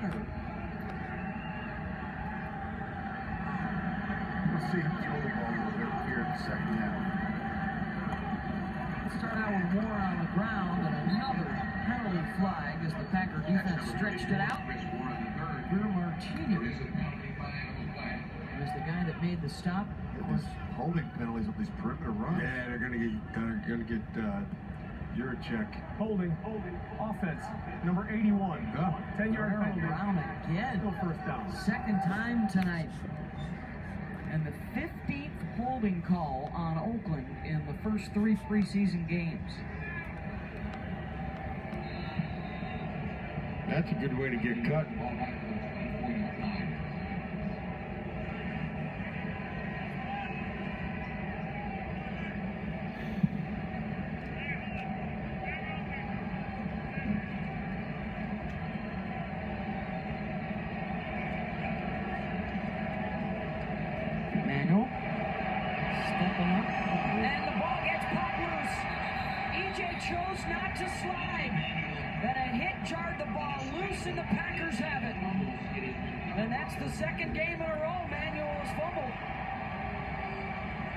center. We'll see him throw the ball a little bit here in the second half. Start out with more on the ground and another penalty flag as the Packer defense stretched it out. Gruden was the guy that made the stop. These holding penalties on these perimeter runs. Yeah, they're gonna get Juracek. Holding, offense, number 81. 10-yard penalty. Brown again. No first down. Second time tonight. And the 15th holding call on Oakland in the first 3 preseason games. That's a good way to get cut. Manuel stepping up, and the ball gets popped loose. EJ chose not to slide, but a hit jarred the ball loose, and the Packers have it. And that's the second game in a row Manuel has fumbled.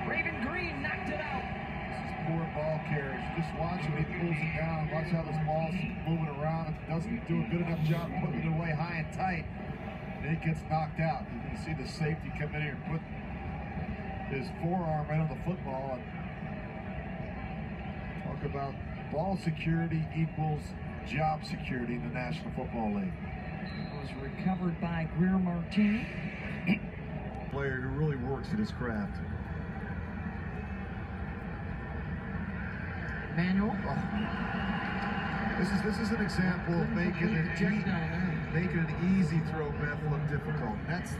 Raven Green knocked it out. This is poor ball carriage. Just watch him, he pulls it down. Watch how this ball's moving around. It doesn't do a good enough job putting it away high and tight. And it gets knocked out. You can see the safety come in here and put his forearm right on the football. And talk about ball security equals job security in the National Football League. It was recovered by Greer Martini. Player who really works at his craft. Manuel. Oh. This is an example of making an easy throw Beth look difficult. That's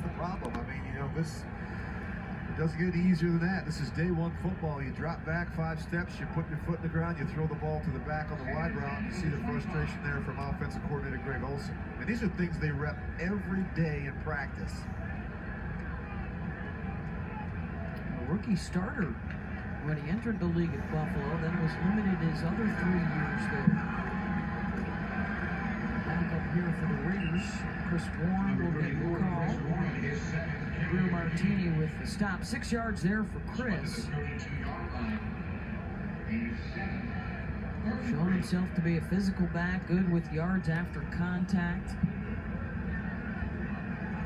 the problem. I mean, you know, this. It doesn't get easier than that. This is day one football. You drop back 5 steps, you put your foot in the ground, you throw the ball to the back on the wide route. You see the frustration there from offensive coordinator Greg Olson. I mean, these are things they rep every day in practice. A rookie starter when he entered the league at Buffalo, then was limited his other 3 years there. Back up here for the Raiders, Chris Warren will get the call. Greer Martini with the stop. 6 yards there for Chris. Showing himself to be a physical back, good with yards after contact.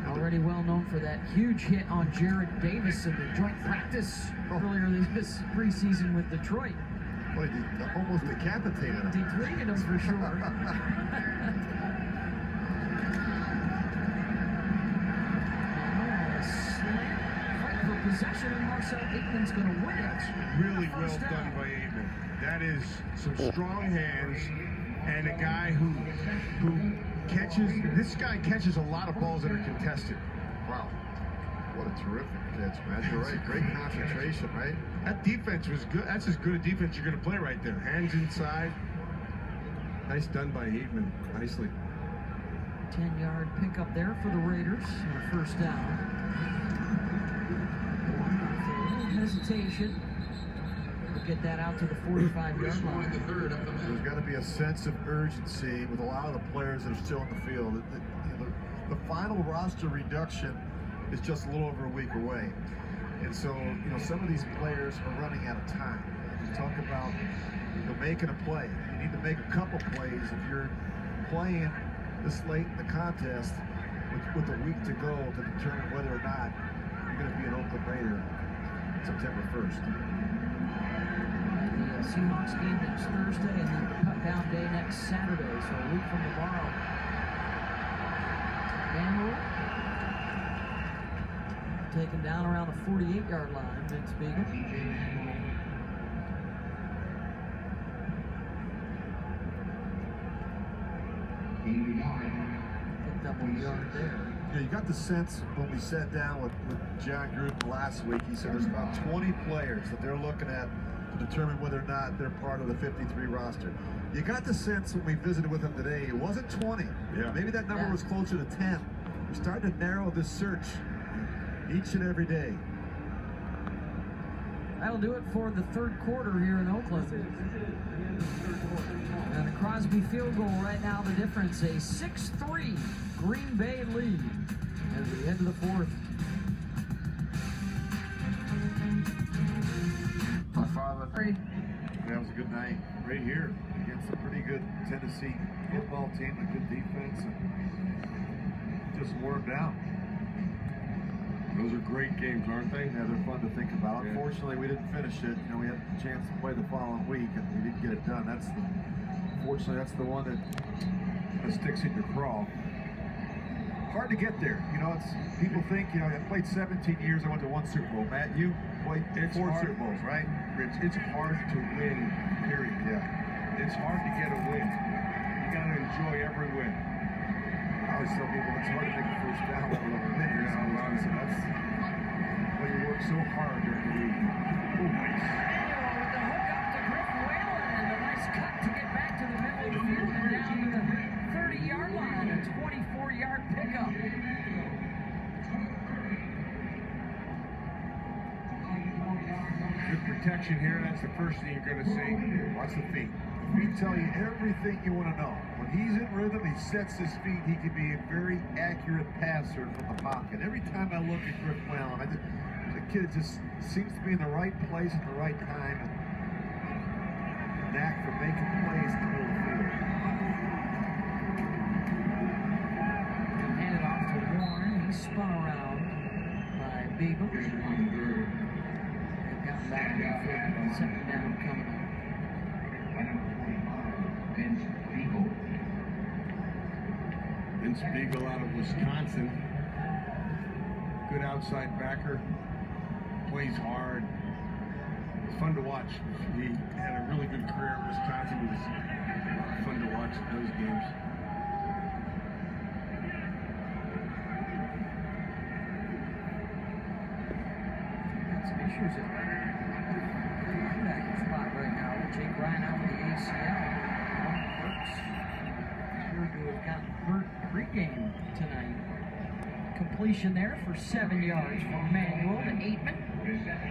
Already well known for that huge hit on Jared Davis in the joint practice earlier this preseason with Detroit. Boy, almost decapitated him. Depleted him for sure. Possession, and Marcel Aikman's going to win it. Really well done by Aikman. That is some strong hands, and a guy who catches. This guy catches a lot of balls that are contested. Wow, what a terrific catch, man. You're right. Great concentration, right? That defense was good. That's as good a defense you're going to play right there. Hands inside. Nice done by Aikman. Nicely. 10-yard pickup there for the Raiders and a first down. Hesitation. We'll get that out to the 45-yard line. There's got to be a sense of urgency with a lot of the players that are still in the field. The final roster reduction is just a little over a week away. And so, you know, some of these players are running out of time. You talk about making a play. You need to make a couple plays if you're playing this late in the contest with a week to go to determine whether or not you're going to be an Oakland Raider September 1st. The Seahawks game next Thursday and then the cut-down day next Saturday, so a week from tomorrow. Manuel taken down around the 48-yard line, Vince Beagle. Picked up a yard there. Yeah, you got the sense when we sat down with John Gruden last week, he said there's about 20 players that they're looking at to determine whether or not they're part of the 53 roster. You got the sense when we visited with him today, it wasn't 20. Yeah. Maybe that number was closer to 10. We're starting to narrow this search each and every day. That'll do it for the third quarter here in Oakland. And the Crosby field goal right now, the difference, a 6-3 Green Bay lead as we head to the fourth. My father, that was a good night right here against a pretty good Tennessee football team, a good defense, and just wore them down. Those are great games, aren't they? Yeah, they're fun to think about. Yeah. Unfortunately, we didn't finish it. You know, we had a chance to play the following week, and we didn't get it done. Unfortunately, that's the one that sticks in your craw. Hard to get there. You know, people think, you know, I played 17 years. I went to 1 Super Bowl. Matt, you played 4 Super Bowls, right? It's hard to win, period. Yeah. It's hard to get a win. You got to enjoy every win. I always tell people it's hard to make a first down let alone a win. So that's why you work so hard during the week. Oh, nice. Manuel with the hook up to Griff Whalen, and a nice cut to get back to the middle of the field and down to the 30-yard line, a 24-yard pickup. Good protection here. That's the first thing you're going to see. Watch the feet. The feet tell you everything you want to know. When he's in rhythm, he sets his feet. He can be a very accurate passer from the pocket. Every time I look at Griff Whalen, the kid just seems to be in the right place at the right time. And knack for making plays in the middle of the field. Handed off to Warren. He's spun around by Beagle. They've gotten back to the field. Second down coming up. Vince Beagle out of Wisconsin. Good outside backer. Plays hard. It's fun to watch. He had a really good career at Wisconsin. It was fun to watch those games. Got some issues at linebacker spot right now. Jake Ryan out with the ACL. Hurts. Sure to have gotten hurt pregame tonight. Completion there for 7 yards from Manuel to Aitman.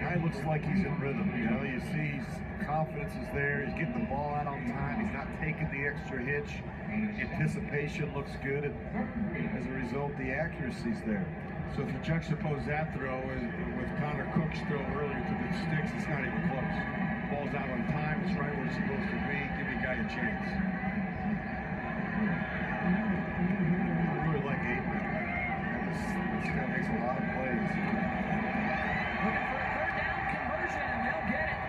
Guy looks like he's in rhythm. You know, you see his confidence is there. He's getting the ball out on time. He's not taking the extra hitch. Anticipation looks good. And as a result, the accuracy's there. So if you juxtapose that throw with Connor Cook's throw earlier to the sticks, it's not even close. Ball's out on time. It's right where it's supposed to be. Give the guy a chance. I really like Aitman. This guy makes a lot of plays. Looking for a third down conversion, and they'll get it.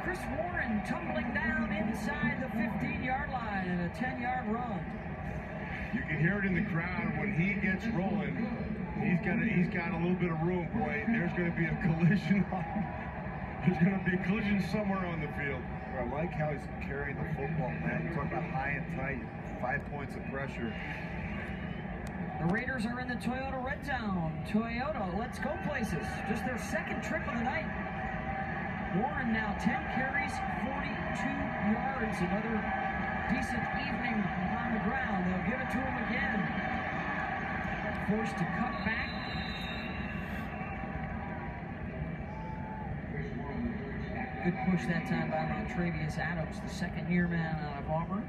Chris Warren tumbling down inside the 15-yard line and a 10-yard run. You can hear it in the crowd when he gets rolling. He's got a little bit of room, boy. There's going to be a collision. There's going to be a collision somewhere on the field. I like how he's carrying the football, man. You talk about high and tight, 5 points of pressure. The Raiders are in the Toyota Red Zone. Toyota, let's go places. Just their second trip of the night. Warren now 10 carries, 42 yards. Another decent evening on the ground. They'll give it to him again. Forced to cut back. Good push that time by Montrevious Adams, the second-year man out of Auburn.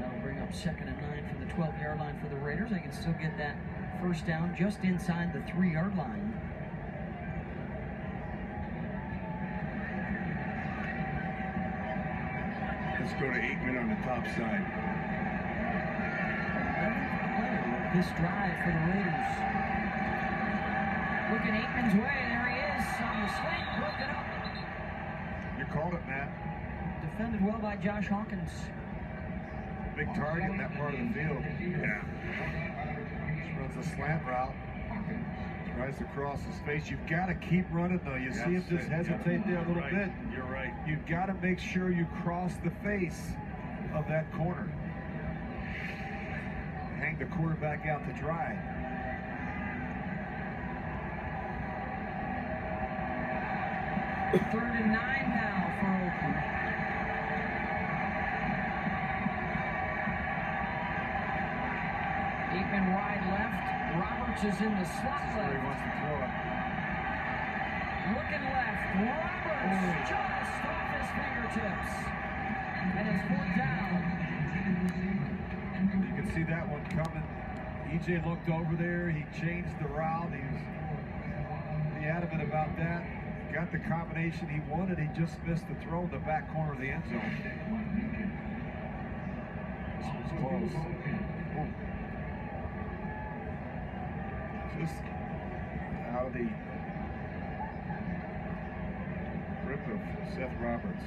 That'll bring up 2nd and 9 from the 12-yard line for the Raiders. They can still get that first down just inside the 3-yard line. Let's go to Aitman on the top side. This drive for the Raiders. Looking Aitman's way, there he is on the slant, broken up. You called it, Matt. Defended well by Josh Hawkins. Big target in that part of the field. Yeah. Just runs a slant route. Tries to cross his face. You've got to keep running, though. You see him just hesitate there a little bit. You're right. You've got to make sure you cross the face of that corner. Hang the quarterback out to dry. Third and 9 now for Oakland. Aitman wide left. Roberts is in the slot That's where he left. wants to throw it. Looking left. Roberts just off his fingertips. And it's 4th down. one coming. EJ looked over there. He changed the route. He was pretty adamant about that. Got the combination he wanted. He just missed the throw in the back corner of the end zone. This was close. Just out of the grip of Seth Roberts.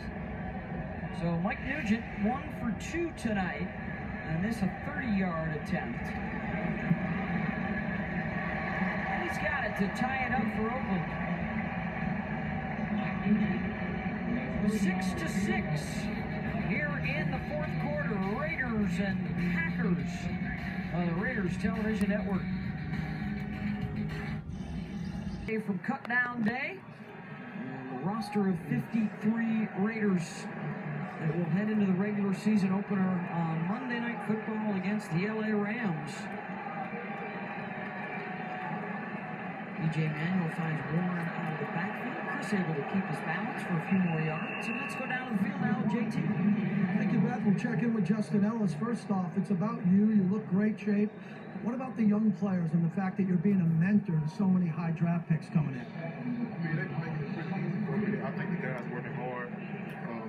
So Mike Nugent 1 for 2 tonight, and this a 30-yard attempt. And he's got it to tie it up for Oakland. 6-6 here in the fourth quarter. Raiders and Packers on the Raiders Television Network. From Cutdown Day, and the roster of 53 Raiders that will head into the regular season opener on Monday Night Football against the LA Rams. EJ Manuel finds Warren out of the backfield. Chris able to keep his balance for a few more yards. And let's go down to the field now, JT. Thank you, Beth. We'll check in with Justin Ellis. First off, it's about you. You look great shape. What about the young players and the fact that you're being a mentor to so many high draft picks coming in? I mean, they're making it pretty easy for me. I think the guys working hard.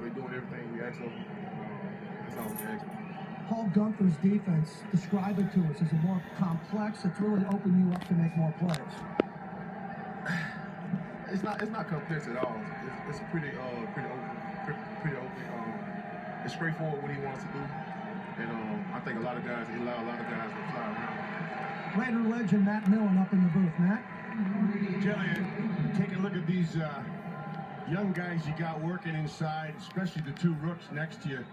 They're doing everything we ask them. That's all we ask them. Paul Gunther's defense, describe it to us. Is it more complex? It's really opened you up to make more plays. It's not complex at all. It's pretty open. It's straightforward what he wants to do, and I think he allow a lot of guys to fly around. Raider legend Matt Millen up in the booth. Matt? Jelly, take a look at these young guys you got working inside, especially the two rooks next to you.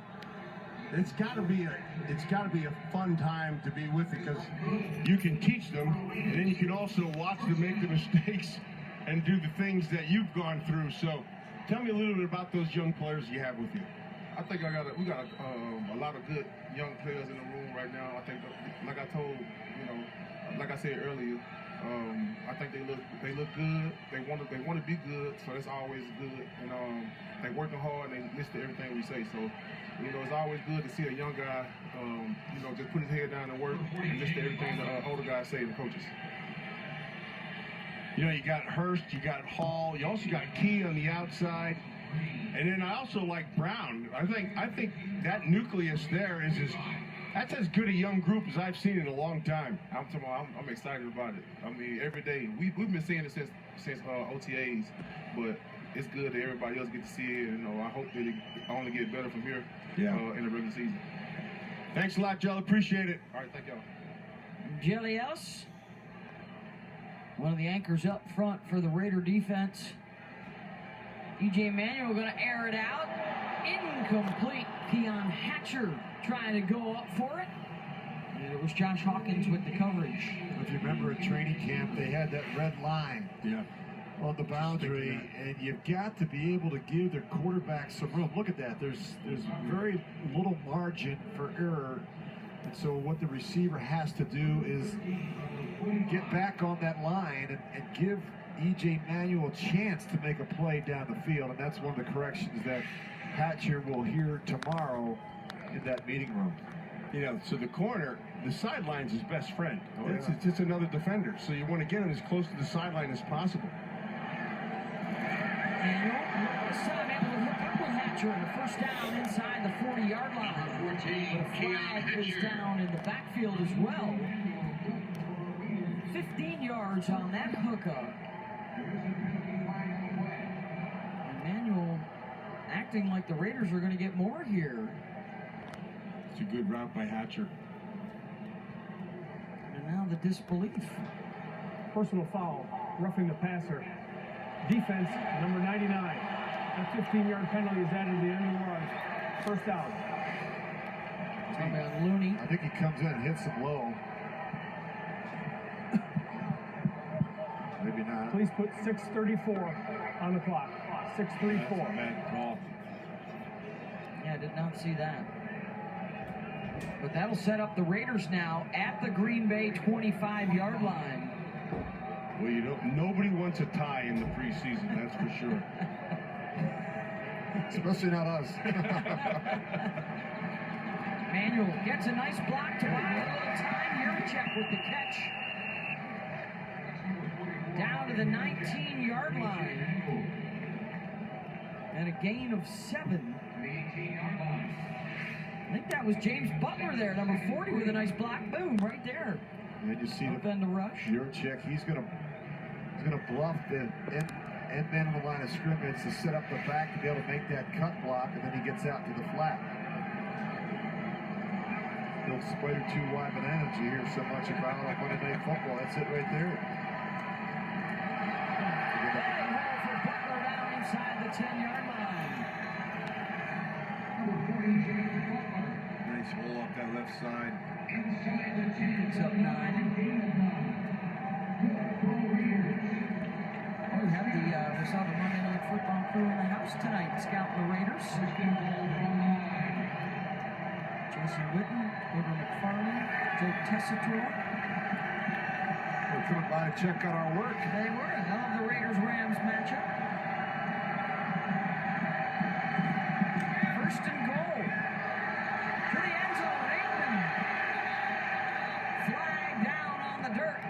It's got to be a fun time to be with it because you can teach them, and then you can also watch them make the mistakes and do the things that you've gone through. So, tell me a little bit about those young players you have with you. I think we got a lot of good young players in the room right now. I think, like I told, like I said earlier, I think they look good. They want to be good, so that's always good. And they working hard and they listen to everything we say. So, it's always good to see a young guy, just put his head down and work and listen to everything the older guys say, the coaches. You got Hurst, you got Hall, you also got Key on the outside. And then I also like Brown. I think that nucleus there that's as good a young group as I've seen in a long time. I'm excited about it. I mean, every day we've been seeing it since OTAs, but it's good that everybody else gets to see it. I hope that it only get better from here in the regular season. Thanks a lot, Joe. Appreciate it. All right, thank y'all. Jelly Ellis, one of the anchors up front for the Raider defense. EJ Manuel going to air it out. Incomplete. Keon Hatcher trying to go up for it. And it was Josh Hawkins with the coverage. If you remember at training camp, they had that red line on the boundary, and you've got to be able to give their quarterback some room. Look at that. There's very little margin for error. And so what the receiver has to do is get back on that line and give EJ Manuel a chance to make a play down the field, and that's one of the corrections that Hatcher will hear tomorrow in that meeting room. So the corner, the sideline's his best friend. It's just another defender, so you want to get him as close to the sideline as possible. Manuel, this time able to hook up with Hatcher on the first down inside the 40-yard line. The flag is down in the backfield as well. 15 yards on that hookup. Manuel acting like the Raiders are going to get more here. It's a good route by Hatcher. And now the disbelief. Personal foul, roughing the passer. Defense, number 99. That 15-yard penalty is added to the end of the run. First out. Talking about Looney. I think he comes in and hits him low. Maybe not. Please put 6:34 on the clock. 6:34. Bad call. Yeah, I did not see that. But that'll set up the Raiders now at the Green Bay 25-yard line. Well, nobody wants a tie in the preseason, that's for sure. Especially not us. Manuel gets a nice block to buy a little time. Yurchek with the catch. Down to the 19-yard line. And a gain of 7. I think that was James Butler there, number 40, with a nice block. Boom, right there. And you see up in the rush. Yurchek, he's gonna bluff the end man on the line of scrimmage to set up the back to be able to make that cut block, and then he gets out to the flat. Don't spider too wide bananas. You hear so much about like Monday Night Football. That's it right there. For Butler down inside the 10-yard line. Nice hole up that left side. Picks up 9. We have we saw the Monday Night Football crew in the house tonight, scouting the Raiders. Jason Witten, Edward McFarlane, Joe Tessitore. We're coming by to check out our work. They were. I love the Raiders-Rams matchup. First and goal. To the end zone, Aikman. Flag down on the dirt.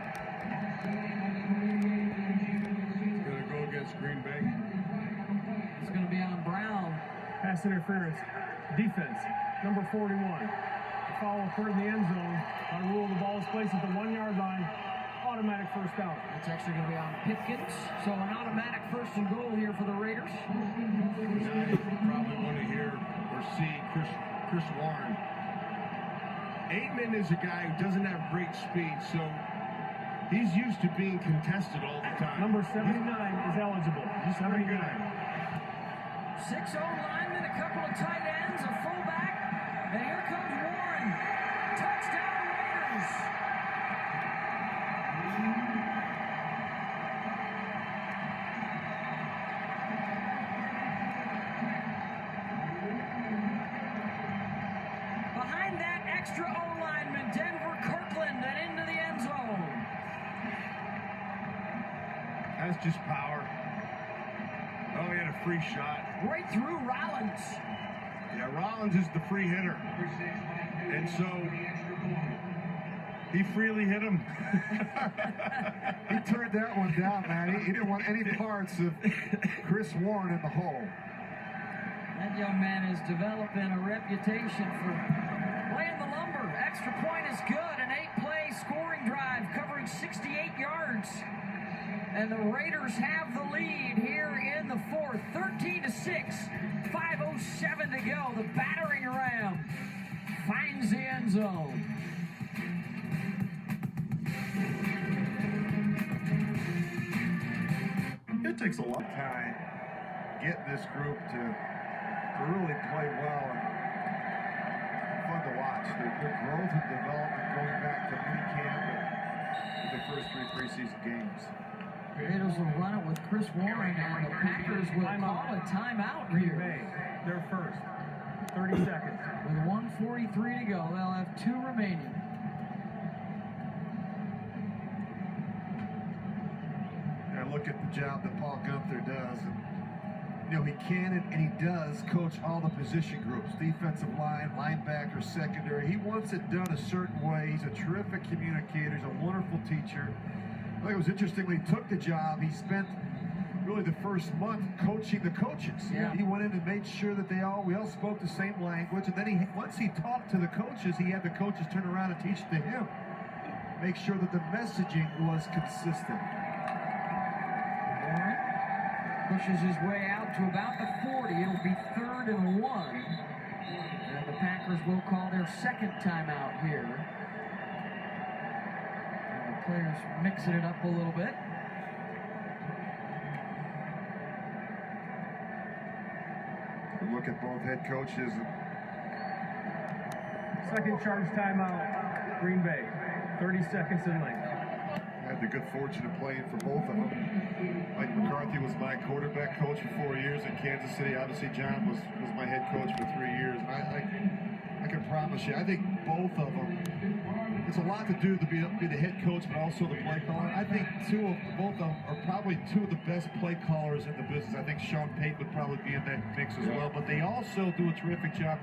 Gonna go against Green Bay. It's going to be on Brown. Pass interference. Defense. Number 41. The foul occurred in the end zone. By rule, the ball is placed at the 1-yard line. Automatic first down. It's actually going to be on Pipkins. So an automatic first and goal here for the Raiders. Now you probably want to hear or see Chris Warren. Aikman is a guy who doesn't have great speed, so he's used to being contested all the time. Number 79 is eligible. 79. 6 O-linemen, a couple of tight ends, a fullback, and here comes Warren. Touchdown Raiders. Behind that extra O-lineman, Denver Kirkland, and into the end zone. That's just power. Oh, he had a free shot. Right through Rollins. Yeah, Rollins is the free hitter. And so he freely hit him. He turned that one down, man. He didn't want any parts of Chris Warren in the hole. That young man is developing a reputation for playing the lumber. Extra point is good. An 8-play scoring drive covering 68 yards. And the Raiders have the lead here in the fourth. 13-6. 5:07 to go. The battering ram finds the end zone. It takes a long time getting this group to really play well and fun to watch. Their growth and development going back to minicamp and the first 3 preseason games. Raiders will run it with Chris Warren, and the Packers will call a timeout here. They're first. 30 seconds. With 1:43 to go, they'll have 2 remaining. And look at the job that Paul Gunther does. And, you know, he can and he does coach all the position groups, defensive line, linebacker, secondary. He wants it done a certain way. He's a terrific communicator. He's a wonderful teacher. I think it was interesting when he took the job, he spent really the first month coaching the coaches. Yeah. He went in and made sure that we all spoke the same language, and then once he talked to the coaches, he had the coaches turn around and teach to him. Make sure that the messaging was consistent. Warren pushes his way out to about the 40. It'll be 3rd and 1. And the Packers will call their second timeout here. And the players mixing it up a little bit. Look at both head coaches. Second charge timeout. Green Bay. 30 seconds in length. I had the good fortune of playing for both of them. Mike McCarthy was my quarterback coach for 4 years in Kansas City. Obviously, John was my head coach for 3 years. And I can promise you, I think both of them, it's a lot to do to be the head coach, but also the play caller. I think both of them are probably 2 of the best play callers in the business. I think Sean Payton would probably be in that mix as well. But they also do a terrific job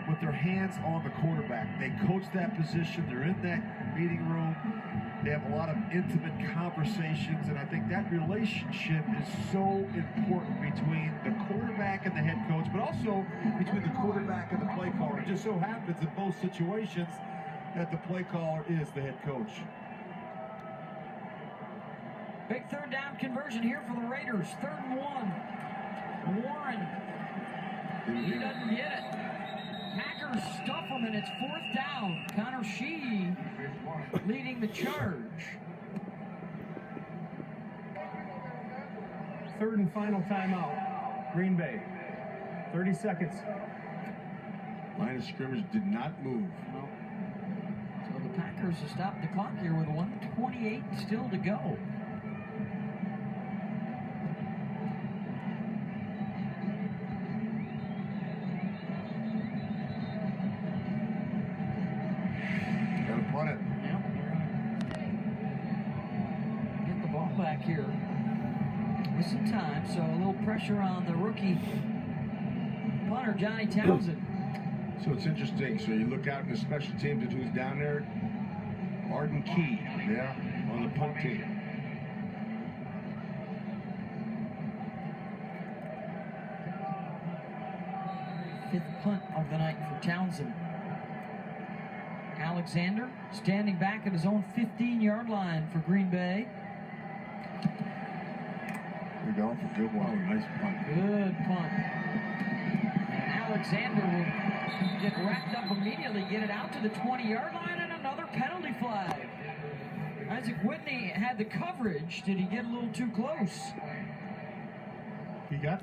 with their hands on the quarterback. They coach that position. They're in that meeting room. They have a lot of intimate conversations, and I think that relationship is so important between the quarterback and the head coach, but also between the quarterback and the play caller. It just so happens in both situations that the play caller is the head coach. Big third down conversion here for the Raiders. 3rd and 1. Warren. He doesn't get it. Packers stuff him, and it's 4th down. Connor Shee leading the charge. 3rd and final timeout. Green Bay. 30 seconds. Line of scrimmage did not move. So the Packers have stopped the clock here with 1:28 still to go. Run it. Yep. Get the ball back here with some time, so a little pressure on the rookie punter, Johnny Townsend. So it's interesting. So you look out in the special teams at who's down there. Arden Key, on the punt team. Fifth punt of the night for Townsend. Alexander standing back at his own 15-yard line for Green Bay. We're going for good one. Oh, nice punt. Good punt. And Alexander will get wrapped up immediately, get it out to the 20-yard line, and another penalty flag. Isaac Whitney had the coverage. Did he get a little too close? He got